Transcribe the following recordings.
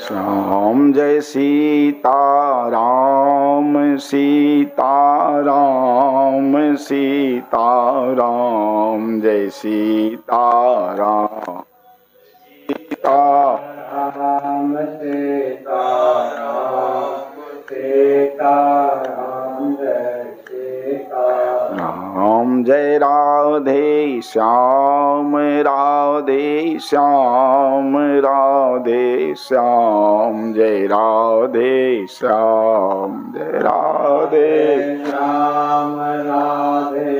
श्याम जय सीताराम सीताराम सीताराम जय सीताराम सीताराम सीताराम सीताराम जय सीताराम जय राधे श्याम राधे श्याम राधे श्याम जय राधे श्याम जय राधे श्याम राधे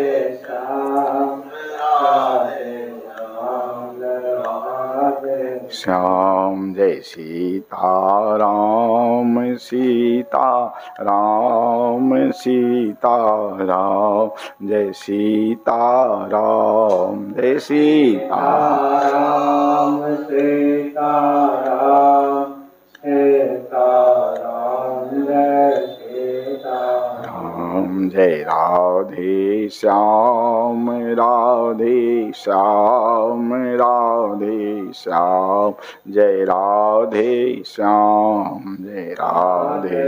श्याम राधे श्याम जय सीताराम सीताराम सीताराम जय सीताराम जय सीताराम सीताराम सीताराम जय सीताराम जय राधे श्याम राधे श्याम राधे श्याम जय राधे श्याम जय राधे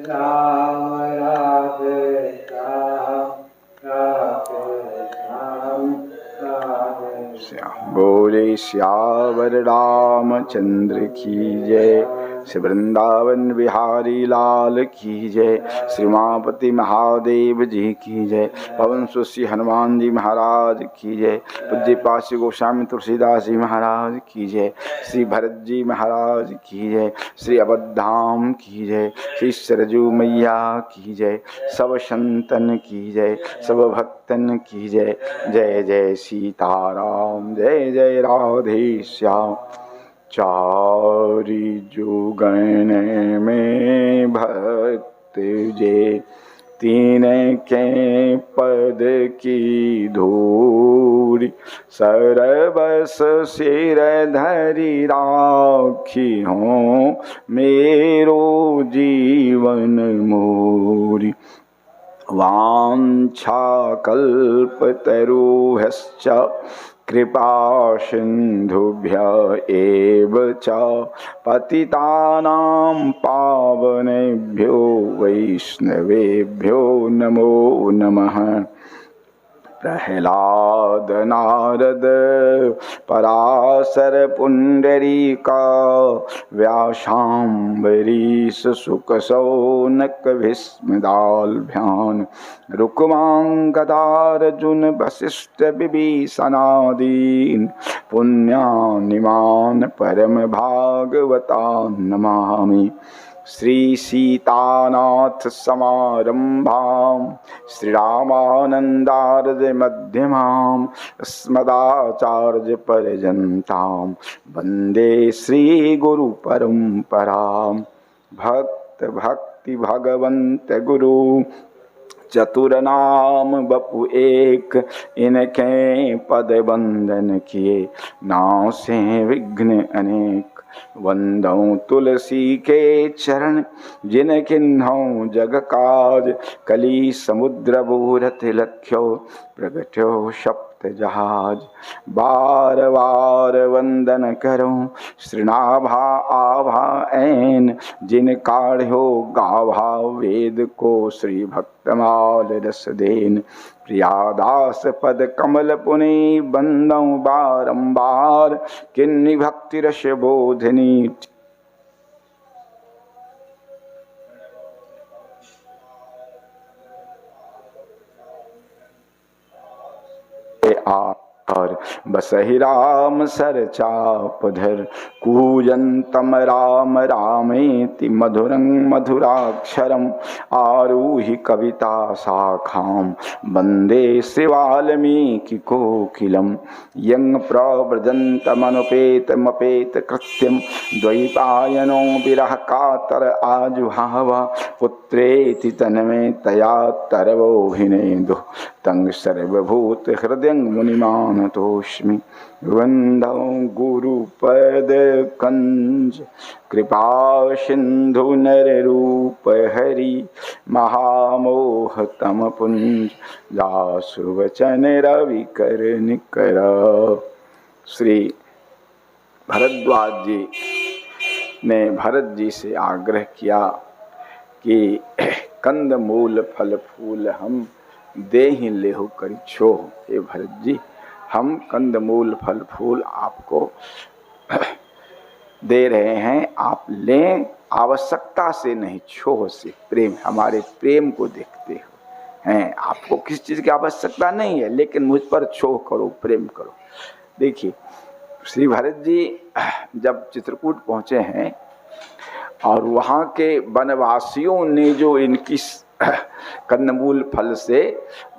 श्याम राधे श्याम राधे श्याम बोले श्यावर रामचंद्र की जय श्री वृंदावन बिहारी लाल की जय श्री उमापति महादेव जी की जय पवन सुश्री हनुमान जी महाराज की जय पूज्य पाशी गोस्वामी तुलसीदास जी महाराज की जय श्री भरत जी महाराज की जय श्री अबद्धाम की जय श्री सरजू मैया की जय सब संतन की जय सब भक्तन की जय जय जय सीताराम जय जय राधे श्याम चारि जुगन में भक्त जे तीन के पद की धूरी सरबस सिर धरि राखी हों मेरो जीवन मोरी वांछा कल्पतरुभ्यश्च कृपा सिंधुभ्य एव च पतितानां पावनेभ्यो वैष्णवेभ्यो नमो नमः। प्रहलाद नारद पराशर पुंडरीका व्यासाम्बरीश सुक शौनक भीष्मदाल्भ्यान् रुक्मांगदार्जुन वसिष्ठ विभीषणादीन् पुण्यानिमान् परम भागवतान् नमामि। श्री सीतानाथ समारंभां श्री रामानंदार्य मध्यमां अस्मदाचार्य पर्यन्तां वंदे श्री गुरु परंपरां। भक्त भक्ति भगवंत गुरु चतुर नाम बपु एक इनके पद बंदन किए नासे विघ्न अनेक। वंदौ तुलसी के चरण जिन किन्हौ जग काज कली समुद्र बूढ़त लख्यो प्रगट्यो सप्त जहाज। बार बार वंदन करो श्रीनाभा आभा ऐन जिन काढ़ो गाभा वेद को श्री भक्तमाल रस देन। प्रियादास पद कमल पुनि बंदौ बारंबार किन्नी भक्ति रस बोधनी। और बसहि राम सर चाप धर कूजंतम राम रामेति मधुरं मधुराक्षरम् आरुहि कविता शाखां वंदे श्री वाल्मीकि कोकिलम्। यं प्रव्रजन्तमनुपेतमपेत कृत्यं द्वैपायनो विरह कातर आजुहाव पुत्रेति तन्मे तया तरवोऽभिनेदुः तं सर्वभूत हृदयं मुनिमानतोऽस्मि। वंदौ गुरुपद कंज कृपा सिंधु नर रूप हरि महामोह तम पुंज दासु वचन रवि कर निकर। श्री भरद्वाज जी ने भरत जी से आग्रह किया कि कंद मूल फल फूल हम दे ही लेहु करी छो। हे भरत जी, हम कंद मूल फल फूल आपको दे रहे हैं, आप लें, आवश्यकता से नहीं, छोह से, प्रेम, हमारे प्रेम को देखते हो हैं। आपको किस चीज़ की आवश्यकता नहीं है, लेकिन मुझ पर छोह करो, प्रेम करो। देखिए श्री भरत जी जब चित्रकूट पहुँचे हैं और वहाँ के वनवासियों ने जो इनकी कंदमूल फल से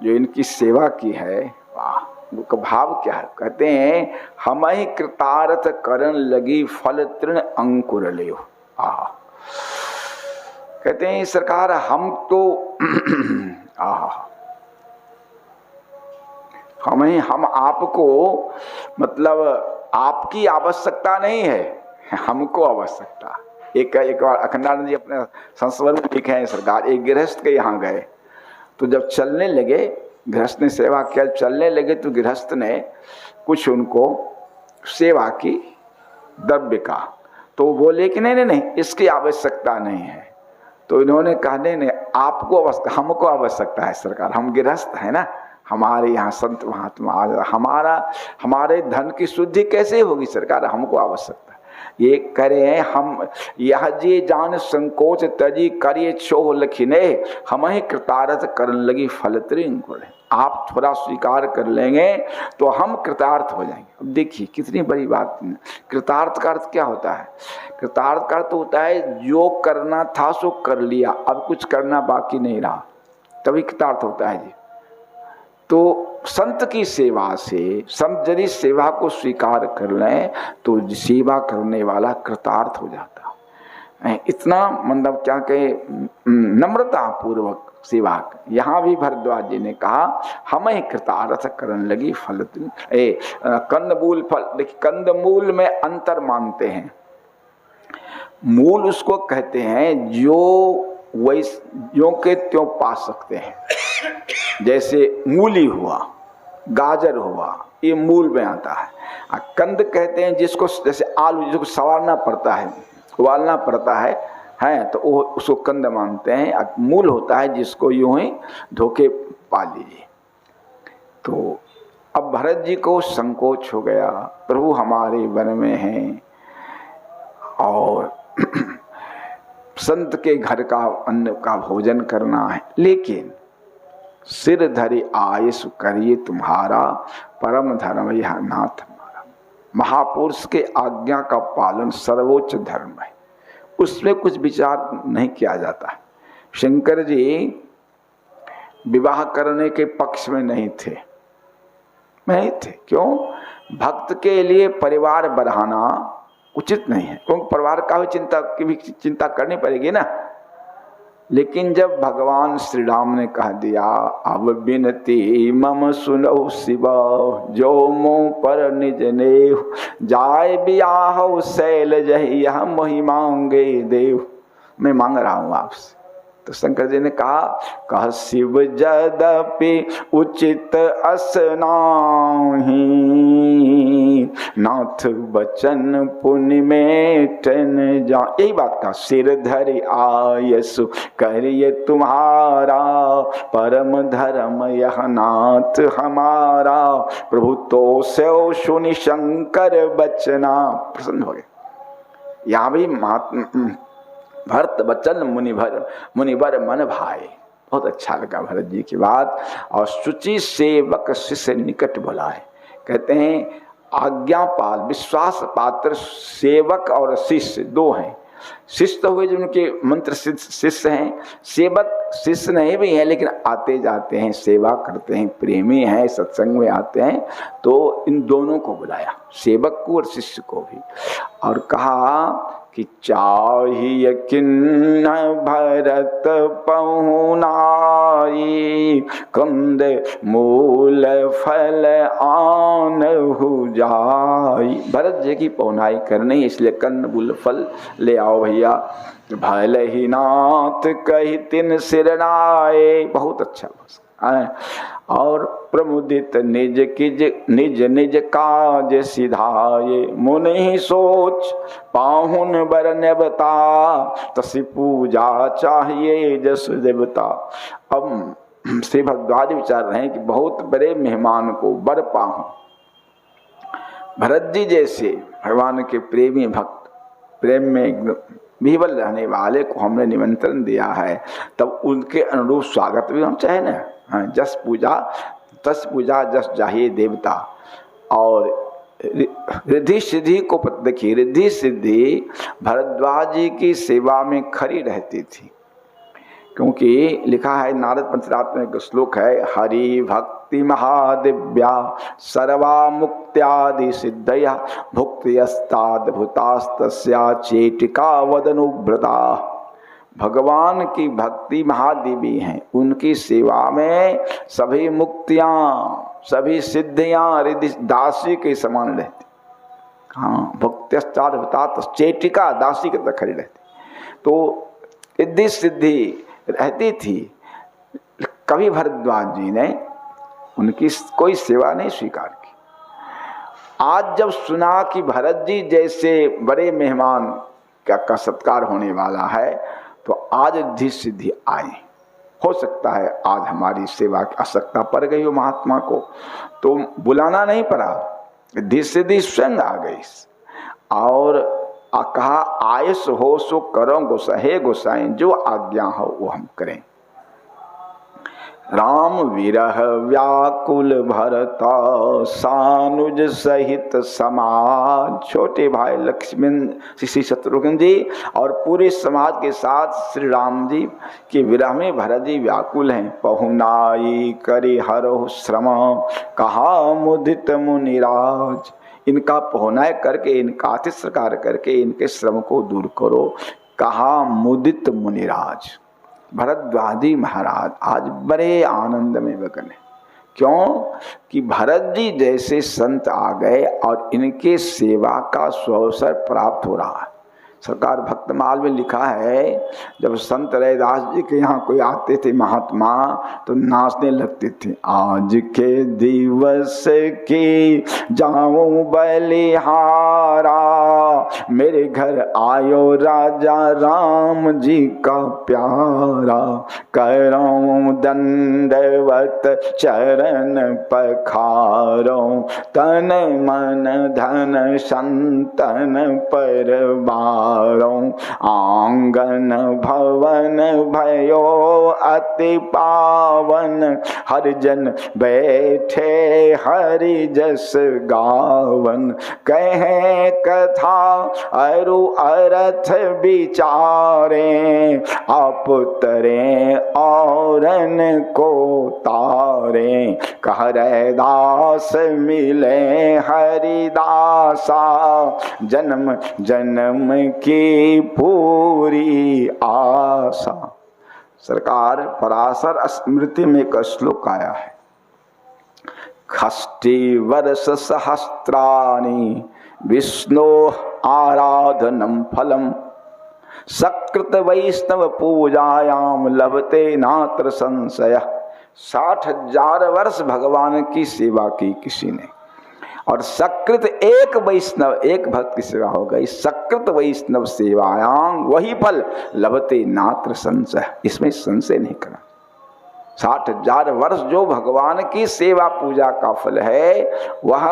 जो इनकी सेवा की है, वाह, उनका भाव क्या है। कहते हैं हम ही कृतार्थ करन लगी फल तृण अंकुर ले। कहते हैं सरकार हम तो हम आपको, मतलब आपकी आवश्यकता नहीं है, हमको आवश्यकता। एक बार अखंडानंद जी अपने संस्मरण में लिखे हैं, सरकार एक गृहस्थ के यहाँ गए तो जब चलने लगे, गृहस्थ ने सेवा किया, चलने लगे तो गृहस्थ ने कुछ उनको सेवा की द्रव्य का, तो बोले कि नहीं नहीं नहीं इसकी आवश्यकता नहीं है। तो इन्होंने कहा नहीं नहीं आपको आवश्यकता, हमको आवश्यकता है सरकार, हम गृहस्थ है ना, हमारे यहाँ संत महात्मा, हमारे धन की शुद्धि कैसे होगी सरकार, हमको आवश्यकता। ये कह रहे हैं हम यह जे जान संकोच तजी करिए छोह लखिने, हम ही कृतार्थ करन लगी फल त्रिंग। आप थोड़ा स्वीकार कर लेंगे तो हम कृतार्थ हो जाएंगे। अब देखिए कितनी बड़ी बात। कृतार्थ का अर्थ क्या होता है? कृतार्थ का अर्थ होता है जो करना था सो कर लिया, अब कुछ करना बाकी नहीं रहा, तभी कृतार्थ होता है जी। तो संत की सेवा से, संत यदि सेवा को स्वीकार कर लें तो सेवा करने वाला कृतार्थ हो जाता है। इतना मतलब क्या कहे, नम्रता पूर्वक सेवा। यहाँ भी भरद्वाज जी ने कहा हम ही कृतार्थ करन लगी फल कंदमूल फल। देखिए कंदमूल में अंतर मानते हैं। मूल उसको कहते हैं जो वैस जो के त्यों पा सकते हैं, जैसे मूली हुआ, गाजर हुआ, ये मूल में आता है। कंद कहते हैं जिसको, जैसे आलू जिसको सवारना पड़ता है, उबालना पड़ता है तो वो उसको कंद मानते हैं। मूल होता है जिसको यूं ही धोके पा लीजिए। तो अब भरत जी को संकोच हो गया, प्रभु हमारे वन में हैं और संत के घर का अन्न का भोजन करना है, लेकिन सिर धरि आयुष करिए तुम्हारा, परम धर्म यह नाथ हमारा। महापुरुष के आज्ञा का पालन सर्वोच्च धर्म है, उसमें कुछ विचार नहीं किया जाता है। शंकर जी विवाह करने के पक्ष में नहीं थे। क्यों? भक्त के लिए परिवार बढ़ाना उचित नहीं है, क्योंकि परिवार का भी चिंता करनी पड़ेगी ना। लेकिन जब भगवान श्री राम ने कह दिया अब बिनती मम सुनो शिव, जो मुँह पर निज नेह, जाय बियाह शैल जहि यह मोहि मांगे देव। मैं मांग रहा हूँ आपसे। तो शंकर जी ने कहा शिव जदपि उचित अस नाहि, नाथ बचन पुण्य में टन जा। यही बात कहा, सिर धरि आयसु करिए तुम्हारा, परम धर्म यह नाथ हमारा। प्रभु तो सो सुनि शंकर बचना, प्रसन्न हो गए। यहाँ भी भरत बचन मुनिवर मन भाई। बहुत अच्छा लगा भरत जी की बात। और शुचि सेवक शिष्य निकट बुलाए। कहते हैं आज्ञापाल, विश्वास पात्र सेवक और शिष्य दो हैं। शिष्य तो हुए जिनके मंत्र शिष्य हैं, सेवक शिष्य नहीं भी हैं लेकिन आते जाते हैं, सेवा करते हैं, प्रेमी हैं, सत्संग में आते हैं। तो इन दोनों को बुलाया, सेवक को और शिष्य को भी, और कहा कि चाहिए किन्न भरत पहुनाई, कंद मूल फल आनहु जाई। भरत जी की पहुनाई करनी, इसलिए कंद मूल फल ले आओ भैया। भले ही नाथ कही तिन सिरनाए, बहुत अच्छा और प्रमुदित निज किज निज निज काज सिधाए, मुनि सोच पाहुन बर नेबता, तसी पूजा चाहिए जस देवता। अब श्री भरद्वाज विचार रहे हैं कि बहुत बड़े मेहमान को बर पाहूं, भरत जी जैसे भगवान के प्रेमी भक्त, प्रेम में एकदम विह्वल रहने वाले को हमने निमंत्रण दिया है, तब उनके अनुरूप स्वागत भी हम चाहे ना। हाँ, जस पूजा तस पूजा जस चाहिए देवता। और रिद्धि सिद्धि को देखिए, रिद्धि सिद्धि भरद्वाज जी की सेवा में खड़ी रहती थी, क्योंकि लिखा है नारद पंचरात्र में एक श्लोक है, हरि भक्ति महादिव्या सर्वा मुक्त्यादि सिद्धया भुक्तियस्ताद्भुतास्तस्या चेटिका वदनुव्रता। भगवान की भक्ति महादिव्य है, उनकी सेवा में सभी मुक्तियां सभी सिद्धियां रिद्धि दासी के समान रहती। हाँ, भुक्तियस्ताद्भुतात् चेटिका दासी के तक खड़ी रहती। तो रिद्धि सिद्धि रहती थी। कभी भरद्वाज जी ने उनकी कोई सेवा नहीं स्वीकार की। आज जब सुना कि भरत जी जैसे बड़े मेहमान का सत्कार होने वाला है, तो आज रिद्धि सिद्धि आए। हो सकता है आज हमारी सेवा की आवश्यकता पड़ गई हो महात्मा को, तो बुलाना नहीं पड़ा, रिद्धि सिद्धि स्वयं आ गई और कहा आयस हो सो करो गोसाहे गोसाई, जो आज्ञा हो वो हम करें। राम विरह व्याकुल भरता सानुज सहित समाज। छोटे भाई लक्ष्मण श्री शत्रुघ्न जी और पूरे समाज के साथ श्री राम जी के विरह में भरत जी व्याकुल हैं। पहुनाई करी हरो श्रम कहा मुदित मुनिराज। इनका पहुनाई करके, इनका आतिथ्यकार करके इनके श्रम को दूर करो, कहा मुदित मुनिराज। भरद्वाजी महाराज आज बड़े आनंद में मगन है। क्यों कि भरत जी जैसे संत आ गए और इनके सेवा का सुअवसर प्राप्त हो रहा है। सरकार भक्तमाल में लिखा है, जब संत रैदास जी के यहाँ कोई आते थे महात्मा तो नाचने लगते थे। आज के दिवस की जाऊं बलिहारा, मेरे घर आयो राजा राम जी का प्यारा, करऊं दंडवत चरण पखारो, तन मन धन संतन परबारो, आंगन भवन भयो अति पावन, हरिजन बैठे हरि जस गावन, कहे कथा अरु अर्थ विचारे, आप तरे औरन को तारे, कह रैदास मिले हरिदासा, जन्म जन्म की पूरी आशा। सरकार पराशर स्मृति में एक श्लोक आया है, खष्टि वर्ष सहस्त्राणि विष्णु आराधनम फलम, सकृत वैष्णव पूजायाम लभते नात्र संशय। 60,000 वर्ष भगवान की सेवा की किसी ने, और सकृत एक वैष्णव एक भक्त की सेवा हो गई, सकृत वैष्णव सेवायाम वही फल लभते नात्र संशय, इसमें संशय नहीं करना। 60,000 वर्ष जो भगवान की सेवा पूजा का फल है, वह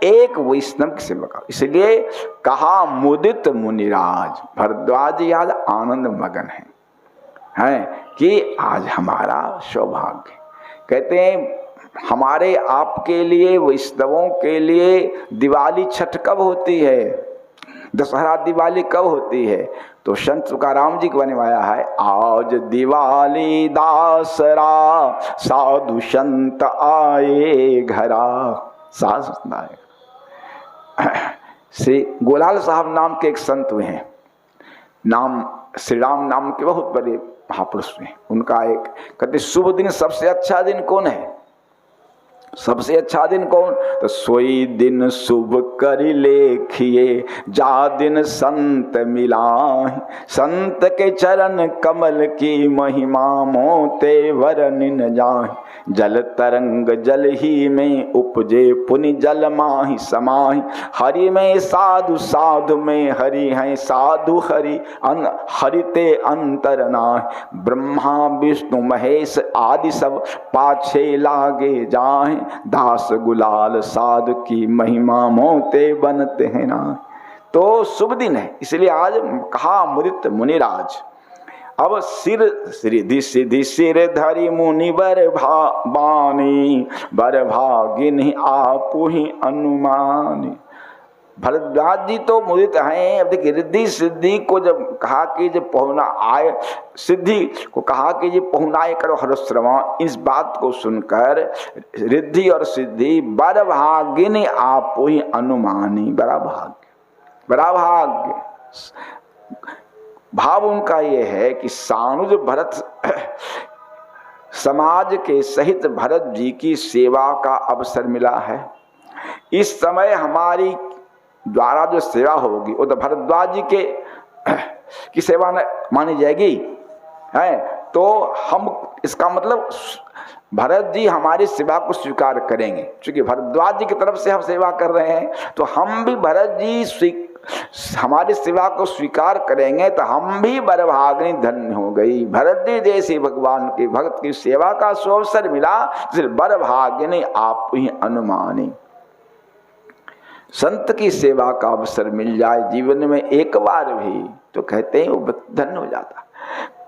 एक वैष्णव की सेवा का। इसलिए कहा मुदित मुनिराज। भरद्वाज आज आनंद मगन है कि आज हमारा सौभाग्य। कहते हैं हमारे आपके लिए वैष्णवों के लिए दिवाली छठ कब होती है, दशहरा दिवाली कब होती है, तो संत तुकाराम जी को बनवाया है, आज दिवाली दासरा साधु संत आए घरा। साधु आए। श्री गोलाल साहब नाम के एक संत हुए हैं, नाम श्री राम नाम के बहुत बड़े महापुरुष हैं। उनका एक कहते शुभ दिन सबसे अच्छा दिन कौन है, सबसे अच्छा दिन कौन? तो सोई दिन शुभ करि लेखिए, जा दिन संत मिलाहि। संत के चरण कमल की महिमा, मोते वरनि न जाहि। जल तरंग जल ही में उपजे, पुनि जल माहि समाहि। हरि में साधु, साधु में हरि हैं, साधु हरि हरि ते अंतर नाहि। ब्रह्मा विष्णु महेश आदि सब, पाछे लागे जाए। दास गुलाल साधु की महिमा, मोते बनते हैं ना। तो शुभ दिन है, इसलिए आज कहा मुदित मुनिराज। अब सिर रिधि सिधि सिर धरि मुनि बर बानी, बर भागिनी आपु ही अनुमानी। भरद्वाज जी तो मुदित हैं। अब देखिए रिद्धि सिद्धि को जब कहा कि जब पहुना आए, सिद्धि को कहा कि ये पहुनाए करो हरश्रवण, इस बात को सुनकर रिद्धि और सिद्धि बर भागिनी आपो ही अनुमानी, बड़ा भाग्य, बड़ा भाग्य। भाव उनका ये है कि सानुज भरत समाज के सहित भरत जी की सेवा का अवसर मिला है। इस समय हमारी द्वारा जो सेवा होगी वो तो भरद्वाज जी के की सेवा न मानी जाएगी है। तो हम इसका मतलब भरत जी हमारी सेवा को स्वीकार करेंगे, क्योंकि भरद्वाज जी की तरफ से हम सेवा कर रहे हैं। तो हम भी भरत जी हमारी सेवा को स्वीकार करेंगे तो हम भी बरभागिनी धन्य हो गई। भरत जी जैसे भगवान के भक्त की सेवा का अवसर मिला, सिर्फ बरभागिनी आप ही अनुमानी। संत की सेवा का अवसर मिल जाए जीवन में एक बार भी तो कहते हैं वो धन्य हो जाता।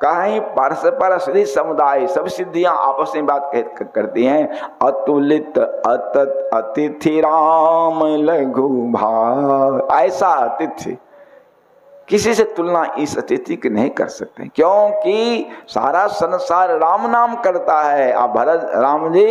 कहीं परस्पर सिद्धि समुदाय, सब सिद्धियां आपस में बात करती हैं। अतुलित अतत अतिथि राम लघु भाग, ऐसा अतिथि किसी से तुलना इस अतिथि की नहीं कर सकते, क्योंकि सारा संसार राम नाम करता है। अब भरत राम जी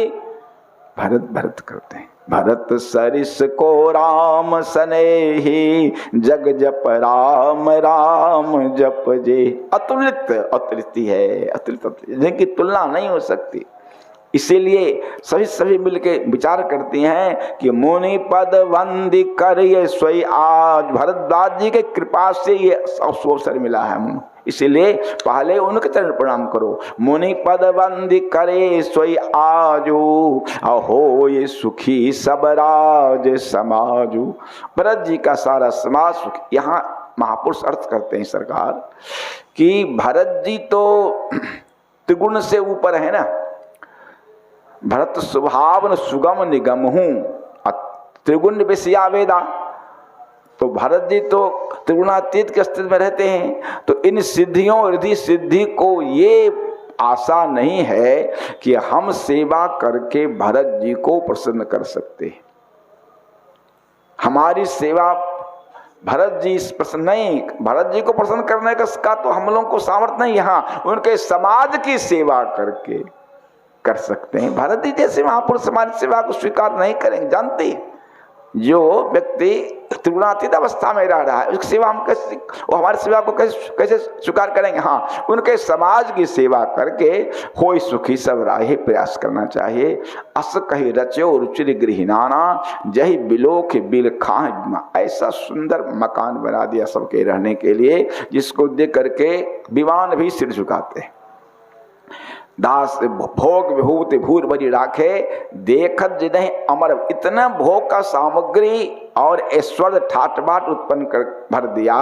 भरत भरत करते हैं। भरत सरिस को राम सनेही, जग जप राम राम जप जे। अतुलित अतुलित है, अतुलित जिनकी तुलना नहीं हो सकती। इसीलिए सभी मिलके विचार करती हैं कि मुनि पद वंदी कर ये सोई आज। भरद्वाज जी के कृपा से ये अवसर मिला है हमको, इसीलिए पहले उनके चरण प्रणाम करो। मुनि पद वंदी करे सोई आजू, हो ये सुखी सब राज समाजू। भरत जी का सारा समाज सुखी। यहाँ महापुरुष अर्थ करते हैं सरकार कि भरत जी तो त्रिगुण से ऊपर है ना। भरत स्वभाव न सुगम निगम हूँ, त्रिगुण विषया वेदा। तो भरत जी तो त्रिगुणातीत के अस्तित्व में रहते हैं। तो इन सिद्धियों रिद्धि सिद्धि को ये आशा नहीं है कि हम सेवा करके भरत जी को प्रसन्न कर सकते हैं। हमारी सेवा भरत जी प्रसन्न नहीं, भरत जी को प्रसन्न करने का तो हम लोगों को सामर्थ्य नहीं। यहाँ उनके समाज की सेवा करके कर सकते हैं। भरत जी जैसे महापुरुष हमारी सेवा को स्वीकार नहीं करेंगे। जानते जो व्यक्ति त्रिगुणातीत अवस्था में रह रहा है उसकी सेवा हम कैसे, वो हमारी सेवा को कैसे स्वीकार करेंगे। हाँ, उनके समाज की सेवा करके होई सुखी सब राहे प्रयास करना चाहिए। अस कही रचो रुचिर गृहिणाना, जही बिलोक बिल खां। ऐसा सुंदर मकान बना दिया सबके रहने के लिए, जिसको देख करके विमान भी सिर झुकाते हैं। दास भोग विभूति भूर भरी राखे, देखत जिन्हें अमर। इतना भोग का सामग्री और ऐश्वर्य ठाट बाट उत्पन्न कर भर दिया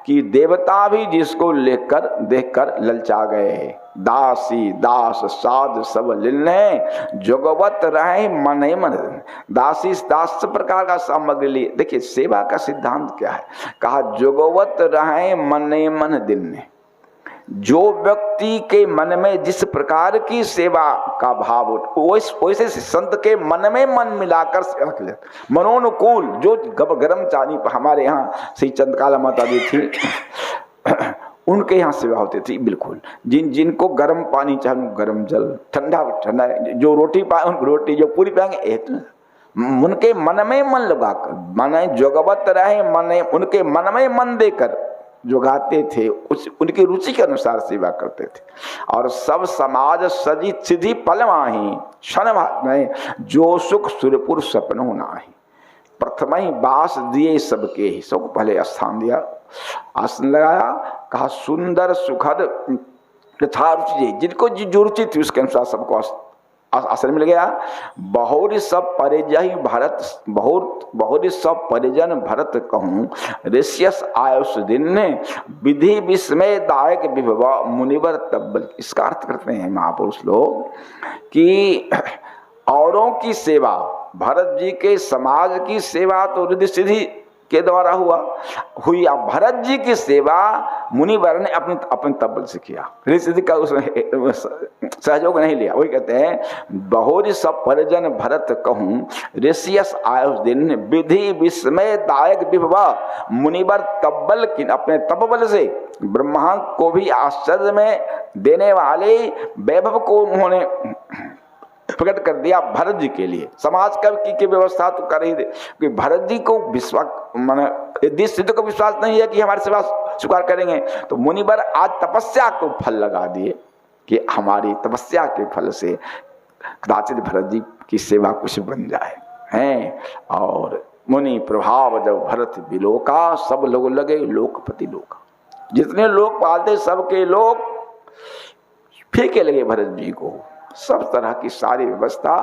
कि देवता भी जिसको लेकर देखकर ललचा गए। दासी दास साध सब लिलने, जोगवत रहे मन मन। दासी दास प्रकार का सामग्री लिए। देखिए सेवा का सिद्धांत क्या है, कहा जोगवत रहे मन मन दिन ने। जो व्यक्ति के मन में जिस प्रकार की सेवा का भाव वैसे संत के मन में मन मिलाकर सेवा की जाती। मनोनुकूल जो गरम चानी हमारे यहाँ श्री चंद्रकाला माता जी थी उनके यहाँ सेवा होती थी। बिल्कुल जिनको गर्म पानी चाहिए गर्म जल, ठंडा ठंडा, जो रोटी पाए उनको रोटी, जो पूरी पाएंगे उनके मन में मन लगाकर। मन जोगवत रहे मन, उनके मन में मन देकर जो गाते थे उनकी रुचि के अनुसार सेवा करते थे। और सब समाज सजी सिद्धि पल माही, क्षण में जो सुख सुरपुर सपनों नाही। प्रथम ही बास दिए सबके ही, सबको पहले स्थान दिया, आसन लगाया, कहा सुंदर सुखद यथा रुचि, जिनको जो रुचि थी उसके अनुसार सबको आसन मिल गया। बहुरी सब परिजन भरत, बहुरी सब परिजन भरत कहूँ, ऋष्यस आयुष दिन ने विधि विस्मय दायक विभव मुनिवर तब्बल। इसका अर्थ करते हैं महापुरुष लोग कि औरों की सेवा, भरत जी के समाज की सेवा तो रिद्धि सिद्धि के द्वारा हुई, अब भरत जी की सेवा मुनिवर ने अपने तब्बल से किया, रिद्धि सिद्धि का उसमें सहयोग नहीं लिया। वही कहते हैं बहुरी सब परिजन भरत कहूँ, ऋषियस आयुष दिन विधि विस्मय दायक विभवा मुनिवर तब्बल किन, अपने तब्बल से ब्रह्मा को भी आश्चर्य में देने वाले वैभव को उन्होंने प्रकट कर दिया भरत जी के लिए। समाज की व्यवस्था तो कर ही दे कि भरत जी को विश्वास माने सिद्ध को विश्वास नहीं है कि हमारी सेवा स्वीकार करेंगे, तो मुनिवर आज तपस्या को फल लगा दिए कि हमारी तपस्या के फल से कदाचित भरत जी की सेवा कुछ बन जाए हैं। और मुनि प्रभाव जब भरत बिलोका, सब लोग लगे लोकपति लोका, जितने लोग पालते सबके लोग फीके लगे भरत जी को। सब तरह की सारी व्यवस्था,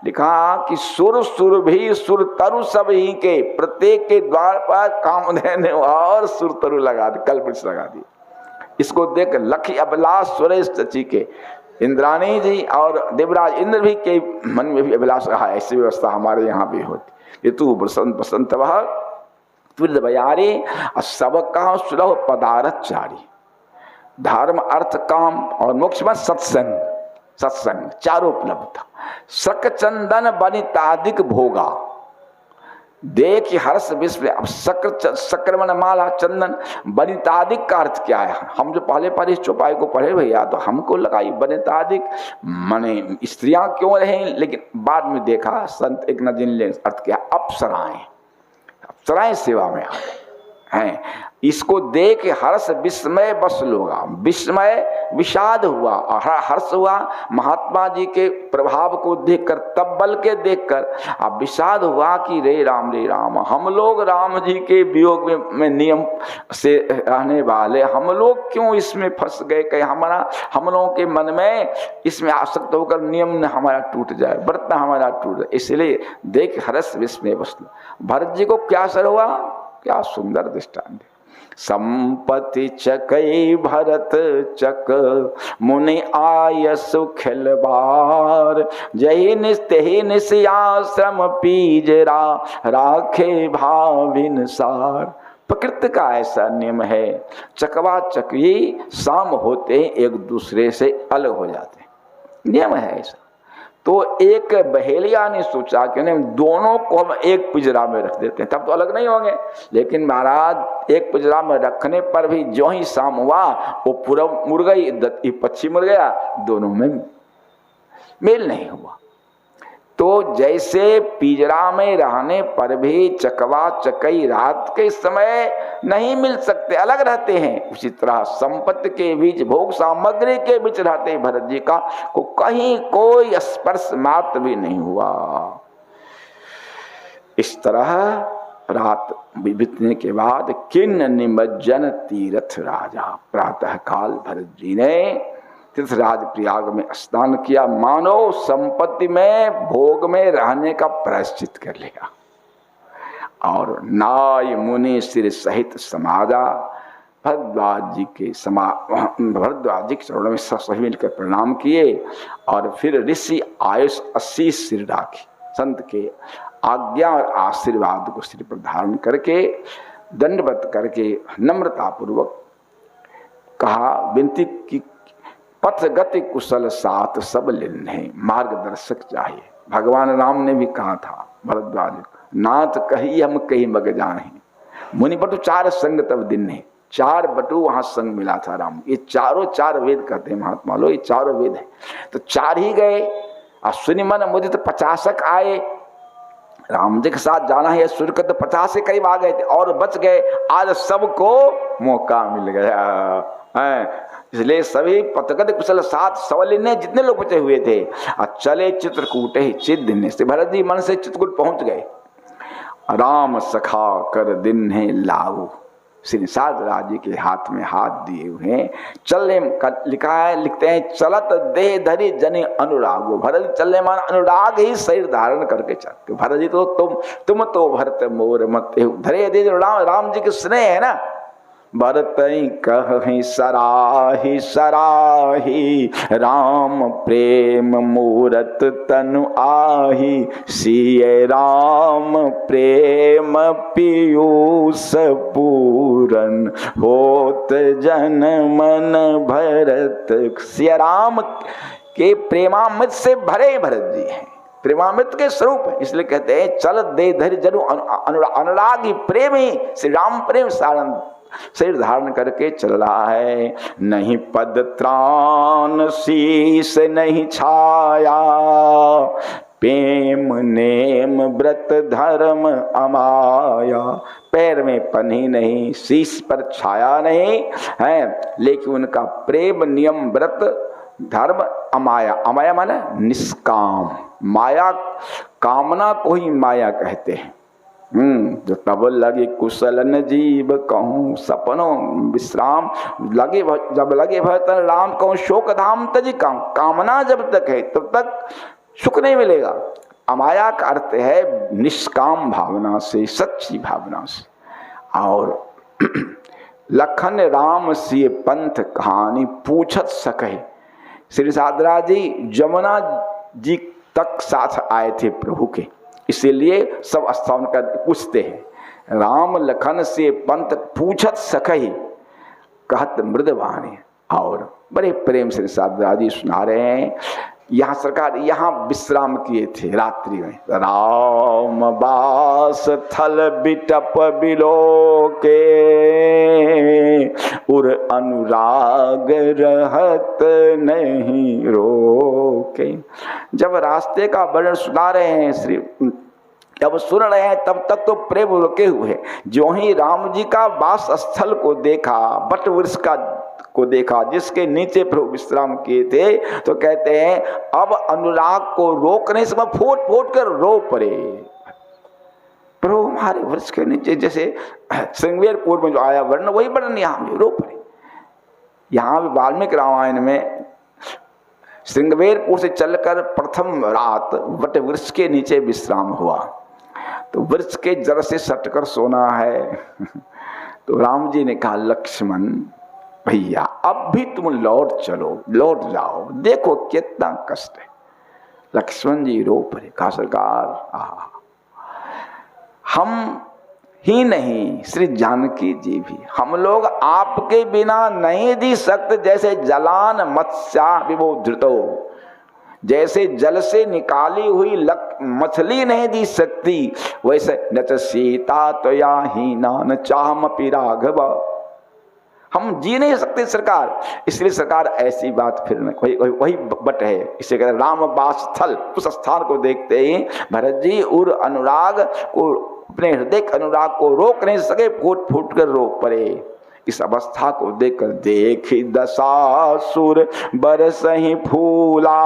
लिखा कि सुर सुर भी सुर तरु सब ही के, प्रत्येक के द्वार पर कामधेनु और सुर तरु लगा दी, कल्पवृक्ष लगा दी। इसको देख लखी अभिलाष सुरेश चची के, इंद्राणी जी और देवराज इंद्र भी के मन में भी अभिलाष रहा, ऐसी व्यवस्था हमारे यहाँ भी होती। ये तू बसंत बसंत वह तुल्य बयारी, सब का सुलभ पदारथ चारी, धर्म अर्थ काम और मोक्ष में सत्संग, सत्संग चारों उपलब्ध था। सक चंदन बनितादिक भोगा, देख हर्ष विश्व। अब सक्रमण माला चंदन बनितादिक का अर्थ क्या है? हम जो पहले पढ़े इस चौपाई को पढ़े भैया तो हमको लगा ये बनितादिक माने स्त्रियां क्यों रहे, लेकिन बाद में देखा संत एकनाथ जी ने अर्थ किया अप्सराएं, अप्सराएं सेवा में हैं। इसको देख हर्ष विस्मय बस लोगा, विस्मय विषाद हुआ और हर्ष हुआ महात्मा जी के प्रभाव को देखकर, तब्बल के देखकर। अब विषाद हुआ कि रे राम हम लोग राम जी के वियोग में नियम से रहने वाले, हम लोग क्यों इसमें फंस गए, कहीं हम लोगों के मन में इसमें आसक्त होकर नियम न हमारा टूट जाए, व्रत न हमारा टूट जाए। इसलिए देख हर्ष विस्मय बस। भरत जी को क्या असर हुआ? क्या सुंदर दृष्टांत। संपत्ति चकई भरत चक, मुनि आय सुखिल बार, जही निस्तेहि निश्याश्रम पीजरा, राखे भाविन सार। प्रकृति का ऐसा नियम है, चकवा चकवी शाम होते एक दूसरे से अलग हो जाते हैं, नियम है ऐसा। तो एक बहेलिया ने सोचा कि दोनों को हम एक पिंजरा में रख देते हैं, तब तो अलग नहीं होंगे। लेकिन महाराज एक पिंजरा में रखने पर भी जो ही शाम हुआ वो पूरब मुड़ गई, पश्चिम मुड़ गया, दोनों में मेल नहीं हुआ। तो जैसे पिंजरा में रहने पर भी चकवा चकई रात के समय नहीं मिल सकते, अलग रहते हैं, उसी तरह संपत्ति के बीच, भोग सामग्री के बीच रहते भरत जी का को कहीं कोई स्पर्श मात्र भी नहीं हुआ। इस तरह रात बीतने के बाद किन्न निमज्जन तीर्थ राजा, प्रातः काल भरत जी ने तीर्थराज प्रयाग में स्नान किया, मानो संपत्ति में भोग में रहने का प्रायश्चित कर लेगा। और नाय मुनि सिर सहित समाजा, भरद्वाज जी के चरणों में सभी मिलकर प्रणाम किए। और फिर ऋषि आयुष 80 सिर राखी, संत के आज्ञा और आशीर्वाद को सिर पर धारण करके दंडवत करके नम्रता पूर्वक कहा, विनती की, पथ गति कुशल साथ सब लिन्हे, मार्गदर्शक चाहिए। भगवान राम ने भी कहा था भरद्वाज, नाथ कही हम कहीं मग जाए, मुनि बटु 4 संग तब दिन है। 4 बटु वहां संग मिला था राम। ये चारों 4 वेद कहते हैं महात्मा लोग, ये चारों वेद है। तो 4 ही गए, और सुनि मन मुदित 50 आए। राम जी के साथ जाना है। सूर्य के तो 50 से करीब आ गए थे और बच गए। आज सबको मौका मिल गया है, इसलिए सभी पथगत कुशल साथ सवलिने जितने लोग बचे हुए थे चले चित्रकूट ही चिद से। भरत जी मन से चित्रकूट पहुंच गए। राम सखा कर दिन है लाऊ, श्री निषाद राज जी के हाथ में हाथ दिए हुए हैं। चलने लिखा है, लिखते हैं चलत देह धरी जने अनुराग। भरत चलने मान अनुराग ही शरीर धारण करके चलते। भरत जी तो तुम तो भरत मोर मत धरे दे। राम जी के स्नेह है ना। भरत कहि सराही सराही, राम प्रेम मूरत तनु आही। सिय राम प्रेम पीयूष पूरन, होत जन मन भरत। सिय राम के प्रेमामृत से भरे भरत जी हैं, प्रेमामृत के स्वरूप है। इसलिए कहते हैं चल दे धैर्य जनु अनुरागी प्रेम ही श्री राम प्रेम सारण शरीर धारण करके चल रहा है। नहीं पद त्राण शीस नहीं छाया, प्रेम नेम व्रत धर्म अमाया। पैर में पन्ही नहीं, शीश पर छाया नहीं है, लेकिन उनका प्रेम नियम व्रत धर्म अमाया। अमाया माने निष्काम, माया कामना को ही माया कहते हैं। जो तब लगे कुशल न जीव कहूँ, सपनों विश्राम लगे जब लगे भय राम कहूँ। शोक धाम तजी काम, कामना जब तक है तब तक सुख नहीं मिलेगा। अमाया का अर्थ है निष्काम भावना से, सच्ची भावना से। और लखन राम से पंथ कहानी पूछत सके। श्री सादरा जी जमुना जी तक साथ आए थे प्रभु के, इसीलिए सब स्थान कर पूछते हैं। राम लखन से पंथ पूछत सकही, कहत मृदवाणी। और बड़े प्रेम से सादरा जी सुना रहे हैं। यहाँ सरकार यहाँ विश्राम किए थे रात्रि में। राम बास थल बिटप बिलो के, उर अनुराग रहत नहीं रोके। जब रास्ते का वर्णन सुना रहे हैं श्री, जब सुन रहे हैं तब तक तो प्रेम रुके हुए। जो ही राम जी का वास स्थल को देखा, बट वृक्ष का को देखा जिसके नीचे प्रभु विश्राम किए थे, तो कहते हैं अब अनुराग को रोकने से फूट फूट कर रो पड़े। प्रभु हमारे वृक्ष के नीचे, जैसे श्रृंगेरपुर में जो आया वर्णन वही वर्णन यहाँ भी रो पड़े। यहाँ भी वाल्मीकि रामायण में श्रृंगेरपुर से चलकर प्रथम रात वट वृक्ष के नीचे विश्राम हुआ। तो वृक्ष के जड़ से सटकर सोना है। तो राम जी ने कहा लक्ष्मण भैया अब भी तुम लौट चलो, लौट जाओ, देखो कितना कष्ट है। लक्ष्मण जी रो पड़े। कहा सरकार हम ही नहीं श्री जानकी जी भी, हम लोग आपके बिना नहीं जी सकते। जैसे जलान मत्स्या विबोधृतो, जैसे जल से निकाली हुई मछली नहीं दी सकती, वैसे न च सीता त्वया हीना न चाहमपि राघव, हम जी नहीं सकते सरकार। इसलिए सरकार ऐसी बात फिर वही बट है। इसे कहते राम वास स्थल, उस स्थान को देखते ही भरत जी उर अनुराग को, अपने हृदय अनुराग को रोक नहीं सके, फूट फूट कर रो पड़े। इस अवस्था को देखकर देखी दशासुर बरसहि फूला,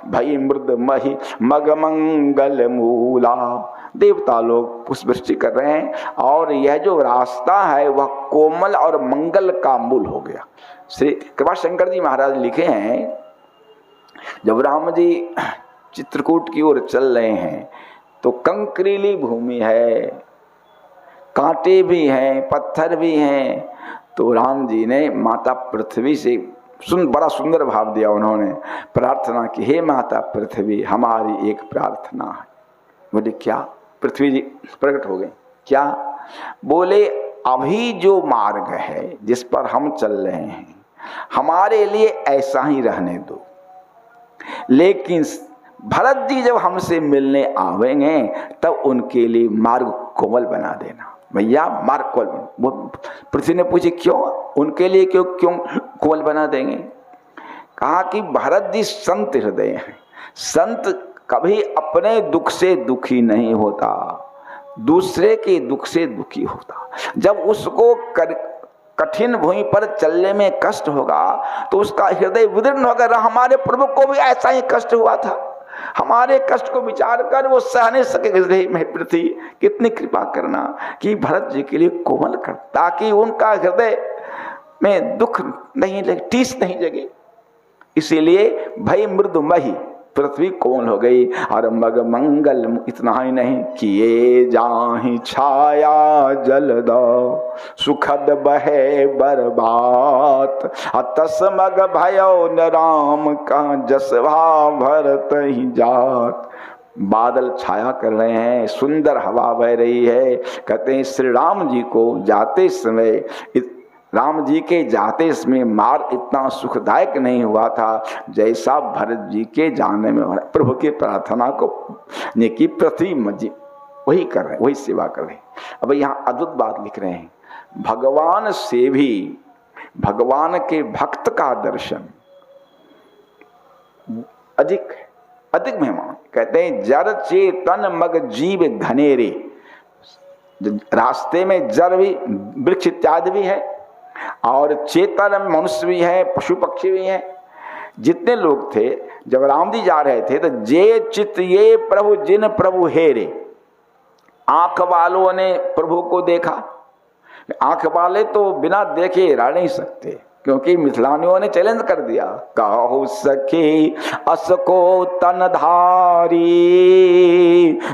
भई मृद मही मग मंगल मूला। देवता लोग पुष्पवृष्टि कर रहे हैं और यह जो रास्ता है वह कोमल और मंगल का मूल हो गया। श्री कृपाशंकर जी महाराज लिखे हैं, जब राम जी चित्रकूट की ओर चल रहे हैं तो कंकरीली भूमि है, कांटे भी हैं, पत्थर भी हैं। तो राम जी ने माता पृथ्वी से बड़ा सुंदर भाव दिया। उन्होंने प्रार्थना की, हे माता पृथ्वी हमारी एक प्रार्थना है। बोले क्या? पृथ्वी जी प्रकट हो गए। क्या? बोले अभी जो मार्ग है जिस पर हम चल रहे हैं हमारे लिए ऐसा ही रहने दो, लेकिन भरत जी जब हमसे मिलने आवेंगे तब उनके लिए मार्ग कोमल बना देना। भैया मार्ग कोमल। वो पृथ्वी ने पूछी क्यों? उनके लिए क्यों कोमल बना देंगे? कहा कि भरत जी संत हृदय हैं। संत कभी अपने दुख से दुखी नहीं होता, दूसरे के दुख से दुखी होता। जब उसको कठिन भूमि पर चलने में कष्ट होगा तो उसका हृदय विदीर्ण होगा। हमारे प्रभु को भी ऐसा ही कष्ट हुआ था, हमारे कष्ट को विचार कर वो सह नहीं सके। हृदय में पृथ्वी कितनी कृपा करना कि भरत जी के लिए कोमल कर, ताकि उनका हृदय में दुख नहीं लगे, टीस नहीं जगे। इसीलिए भय मृदुमही पृथ्वी कोमल हो गई। और मग मंगल इतना ही नहीं, किए जाहि छाया जल दो सुखद बहे बरबात। तस मग भयो न राम का जसवा भरत ही जात। बादल छाया कर रहे हैं, सुंदर हवा बह रही है। कहते हैं श्री राम जी को जाते समय, राम जी के जाते समय मार्ग इतना सुखदायक नहीं हुआ था जैसा भरत जी के जाने में हो रहा। प्रभु की प्रार्थना को नेकी पृथ्वी मजी वही कर रहे हैं, वही सेवा कर रहे हैं। अब यहाँ अद्भुत बात लिख रहे हैं, भगवान से भी भगवान के भक्त का दर्शन अधिक अधिक महिमा। कहते हैं जर चेतन मग जीव घनेरे, रास्ते में जर भी वृक्ष इत्यादि भी है और चेतन मनुष्य भी है, पशु पक्षी भी है। जितने लोग थे जब राम जी जा रहे थे तो जे चित ये प्रभु जिन प्रभु हेरे, आंख वालों ने प्रभु को देखा। आंख वाले तो बिना देखे रह नहीं सकते, क्योंकि मिथिलानियों ने चैलेंज कर दिया, कहो सखी असको तन धारी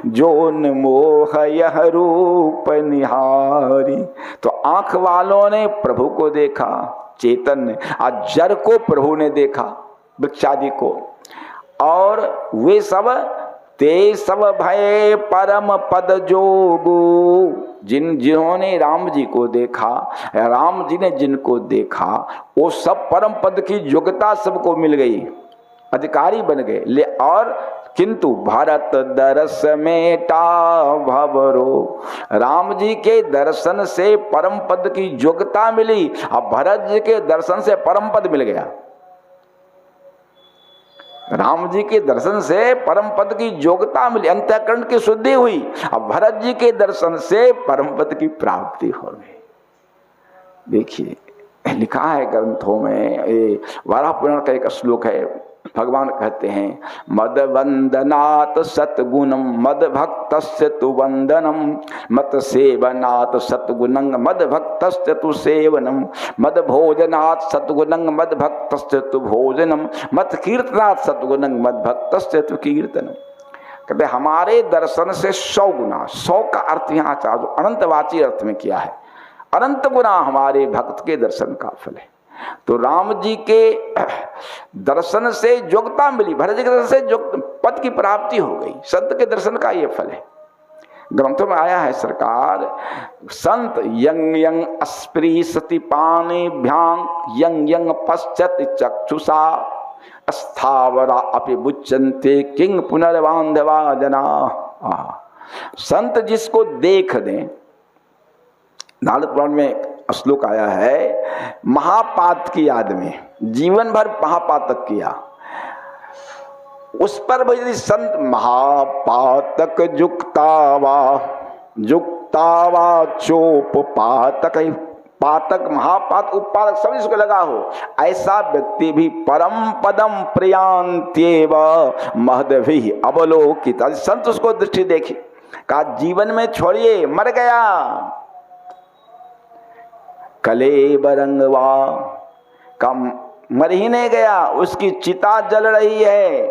जोन मोह यह रूप निहारी। तो आंख वालों ने प्रभु को देखा, चेतन ने, और जड़ को प्रभु ने देखा, वृक्षादि को, और वे सब ते सब भय परम पद जोगु। जिन्होंने राम जी को देखा, राम जी ने जिनको देखा, वो सब परम पद की योग्यता सबको मिल गई, अधिकारी बन गए। ले और किंतु भरत दर्श मेटा भवरो, राम जी के दर्शन से परम पद की योग्यता मिली, अब भरत जी के दर्शन से परम पद मिल गया। राम जी के दर्शन से परम पद की योग्यता मिली, अंतःकरण की शुद्धि हुई। अब भरत जी के दर्शन से परम पद की प्राप्ति हो गई। देखिए लिखा है ग्रंथों में, ये वाराह पुराण का एक श्लोक है, भगवान कहते हैं मद वंदनात् सतगुणम मद भक्तस्य तु वंदनम मत सेवनात् सतगुणं मद भक्तस्य तु सेवनम मद भोजनात् सतगुणं मद भक्तस्य तु भोजनम मत कीर्तनात् सतगुणं मद भक्तस्य तु कीर्तनम। कहते हमारे दर्शन से 100 गुना, 100 का अर्थ यहाँ चाहो अनंतवाची अर्थ में किया है, अनंत गुना हमारे भक्त के दर्शन का फल है। तो राम जी के दर्शन से योग्यता मिली, भरत जी के दर्शन से पद की प्राप्ति हो गई। संत के दर्शन का ये फल है। ग्रंथों में आया है सरकार, संत यंग यंग अस्पृशति पाणिभ्यां यंग यंग पश्चत चक्षुषा स्थावरा अपि बुच्यन्ते किंग पुनर्बांधवा जना। संत जिसको देख दें, नारद पुराण में श्लोक आया है, महापात की याद में जीवन भर महापातक किया, उस पर भी यदि संत महापातक जुक्तावा चोप पातक, पातक महापात उपातक सब इसको लगा हो, ऐसा व्यक्ति भी परम पदम प्रियांत्येव महदभि अवलोकित। संत उसको दृष्टि देखी, कहा जीवन में छोड़िए, मर गया कलेब रंगवा का, मर ही नहीं गया, उसकी चिता जल रही है,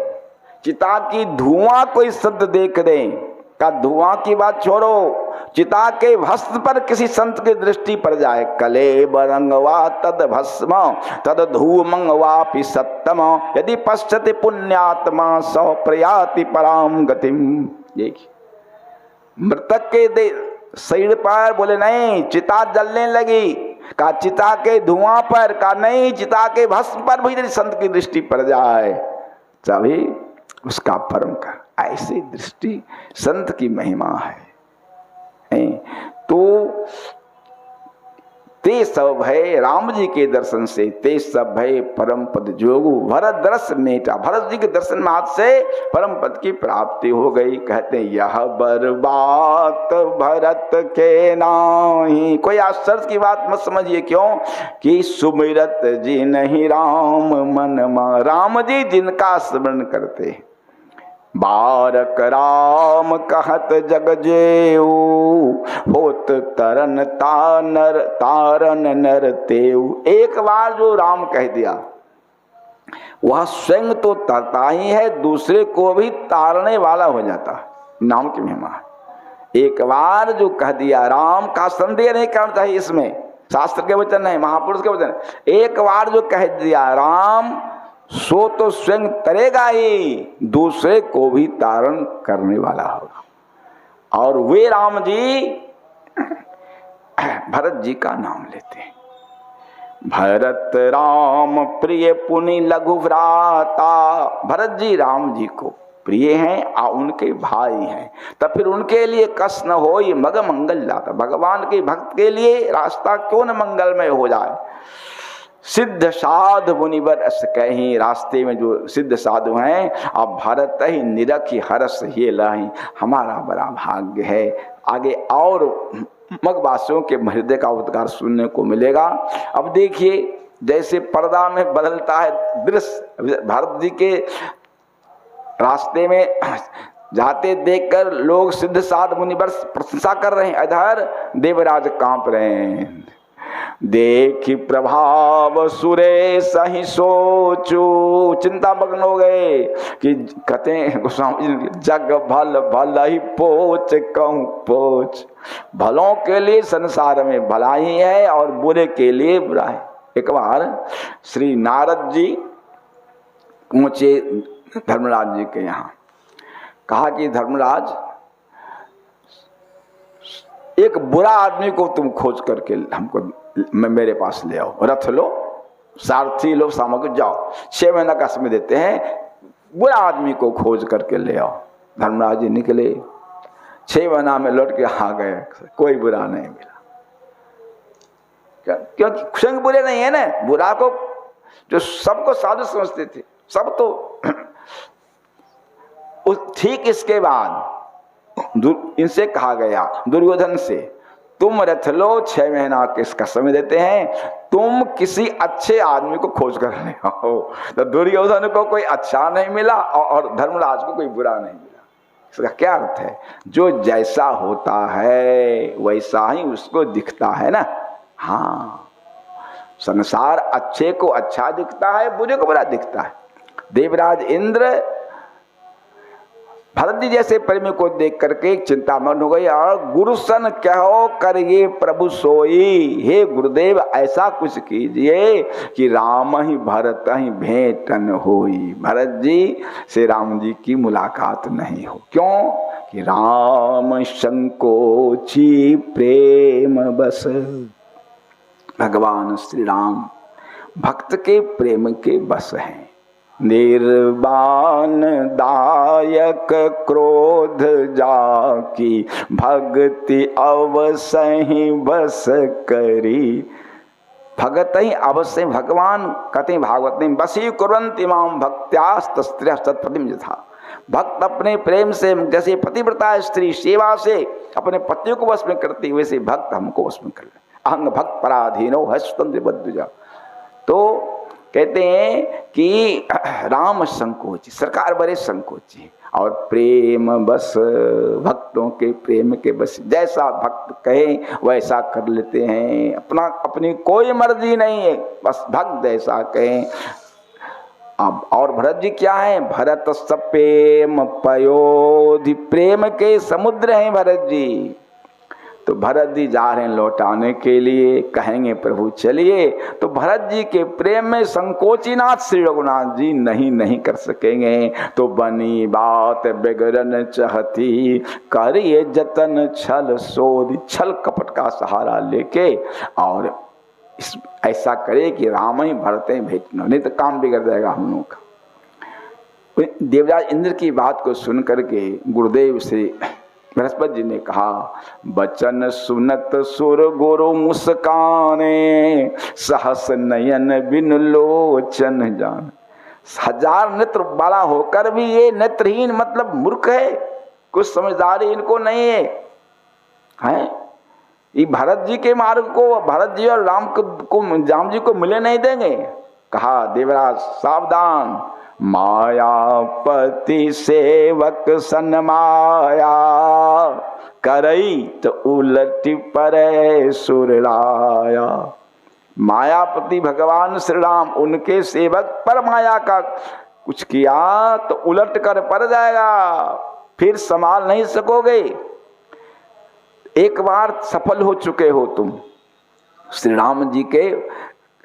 चिता की धुआं कोई संत देख दे, का धुआं की बात छोड़ो, चिता के भस्म पर किसी संत की दृष्टि पड़ जाए, कलेब रंगवा तद भस्म तद धूमंगवापि सत्तम यदि पश्यति पुण्यात्मा सौ प्रयाति पराम गतिम। देखिए मृतक के शरीर पर बोले नहीं, चिता जलने लगी, का चिता के धुआं पर, का नहीं चिता के भस्म पर भी यदि संत की दृष्टि पड़ जाए तभी उसका परम कर। ऐसी दृष्टि संत की महिमा है। तो ते सब भय राम जी के दर्शन से, ते सब भय परम पद जोगु, भरत दर्श मेटा। भरत जी के दर्शन मात्र से परम पद की प्राप्ति हो गई। कहते हैं यह बर्बात भरत के नाही। कोई आश्चर्य की बात मत समझिए, क्यों कि सुमिरत जी नहीं राम मन मा। राम जी जिनका स्मरण करते, बारक राम कहत जग जेऊ, होत तरन तारन नर तेऊ। एक बार जो राम कह दिया वह स्वयं तो तरता ही है, दूसरे को भी तारने वाला हो जाता। नाम की महिमा। एक बार जो कह दिया, राम का संदेह नहीं करना चाहिए इसमें, शास्त्र के वचन नहीं, महापुरुष के वचन। एक बार जो कह दिया राम, सो तो स्वयं तरेगा ही, दूसरे को भी तारण करने वाला होगा। और वे राम जी भरत जी का नाम लेते हैं। भरत राम प्रिय पुनि लघु भ्राता। भरत जी राम जी को प्रिय हैं और उनके भाई हैं, तब फिर उनके लिए कष्ट न हो, ये मग मंगल जाता। भगवान के भक्त के लिए रास्ता क्यों न मंगलमय हो जाए। सिद्ध साधु मुनिवर अस कहीं, रास्ते में जो सिद्ध साधु हैं, अब भरत ही निरखी हरस ये लही। हमारा बड़ा भाग्य है। आगे और मगवासियों के हृदय का उद्गार सुनने को मिलेगा। अब देखिए जैसे पर्दा में बदलता है दृश्य, भरत जी के रास्ते में जाते देखकर लोग सिद्ध साधु मुनिवर प्रशंसा कर रहे हैं, इधर देवराज कांप रहे हैं। देखी प्रभाव सुरेश ही सोचू, चिंता मग्न हो गए कि कहते हैं गोस्वामी जी, जग भल भल ही पोच कहूँ पोच। भलों के लिए संसार में भलाई है और बुरे के लिए बुरा है। एक बार श्री नारद जी पहुंचे धर्मराज जी के यहाँ, कहा कि धर्मराज एक बुरा आदमी को तुम खोज करके हमको मेरे पास ले आओ। रथ लो, सारथी लो, सामग्री, जाओ। 6 महीना का समय देते हैं, बुरा आदमी को खोज करके ले आओ। धर्मराज जी निकले, 6 महीना में लौट के आ गए, कोई बुरा नहीं मिला। क्योंकि स्वयं बुरे नहीं है ना, बुरा को जो सबको साधु समझते थे सब तो ठीक। इसके बाद इनसे कहा गया दुर्योधन से, तुम रथ लो, 6 महीना किसका समय देते हैं, तुम किसी अच्छे आदमी को खोज कर ले आओ। तो दुर्योधन को कोई अच्छा नहीं मिला और धर्मराज को कोई बुरा नहीं मिला। इसका क्या अर्थ है, जो जैसा होता है वैसा ही उसको दिखता है ना। हाँ, संसार अच्छे को अच्छा दिखता है, बुरे को बुरा दिखता है। देवराज इंद्र भरत जी जैसे प्रेमी को देख करके चिंतामग्न हो गई और गुरु सन कहो कर ये प्रभु सोई। हे गुरुदेव, ऐसा कुछ कीजिए कि राम ही भरत ही भेंटन होई। भरत जी से राम जी की मुलाकात नहीं हो। क्यों कि राम संकोची प्रेम बस। भगवान श्री राम भक्त के प्रेम के बस हैं। निर्वाण दायक क्रोध जाकी, भक्ति अवसहि बस करी। भगत ही अवश्य, भगवान कहते भागवत में, बसी कुर्वन्ति माम भक्त्यास्तस्त्रियः सत्पतिं यथा। भक्त अपने प्रेम से, जैसे पतिव्रता स्त्री सेवा से अपने पतियों को वश में करती, वैसे भक्त हमको वश में कर ले। अहंग भक्त पराधीनो है स्वतंत्र बद्ध। तो कहते हैं कि राम संकोची, सरकार बड़े संकोची और प्रेम बस, भक्तों के प्रेम के बस। जैसा भक्त कहे वैसा कर लेते हैं, अपनी कोई मर्जी नहीं है, बस भक्त जैसा कहें। अब और भरत जी क्या है, भरत सप्रेम पयोधि, प्रेम के समुद्र हैं भरत जी। तो भरत जी जा रहे हैं लौटाने के लिए, कहेंगे प्रभु चलिए, तो भरत जी के प्रेम में संकोचीनाथ श्री रघुनाथ जी नहीं कर सकेंगे। तो बनी बात बिगड़न चाहती, करिए जतन छल सोधि। छल कपट का सहारा लेके और ऐसा करे कि राम ही भरत ही भेजना, नहीं तो काम बिगड़ जाएगा हम लोगों का। देवराज इंद्र की बात को सुन करके गुरुदेव से बृहस्पति जी ने कहा, बचन सुनत सुर गुरु मुस्काने, सहस नयन बिन लोचन जान। 1000 नेत्र वाला होकर भी ये नेत्रहीन, मतलब मूर्ख है, कुछ समझदारी इनको नहीं है, हैं? ये भरत जी के मार्ग को भरत जी और राम जी को मिले नहीं देंगे। कहा, देवराज सावधान, मायापति सेवक सन माया, करई तो उलटी परे सुरलाया। मायापति भगवान श्री राम, उनके सेवक पर माया का कुछ किया तो उलट कर पड़ जाएगा, फिर संभाल नहीं सकोगे। एक बार सफल हो चुके हो तुम श्री राम जी के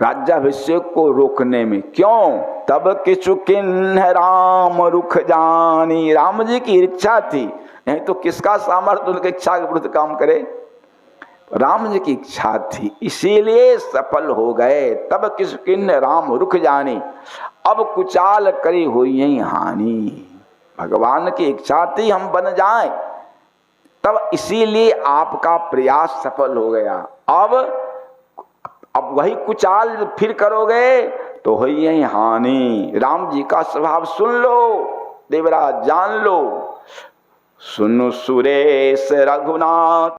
राज्याभिषेक को रोकने में। क्यों? तब किछु किन्ह राम रुख जानी। राम जी की इच्छा थी, नहीं तो किसका सामर्थ्य उनकी इच्छा के विरुद्ध काम करे। राम जी की इच्छा थी, इसीलिए सफल हो गए। तब किछु किन्ह राम रुख जानी, अब कुचाल करी हुई यही हानि। भगवान की इच्छा थी हम बन जाएं, तब इसीलिए आपका प्रयास सफल हो गया। अब वही कुचाल फिर करोगे तो हो यही हानि। राम जी का स्वभाव सुन लो, देवराज जान लो। सुनो सुरेश रघुनाथ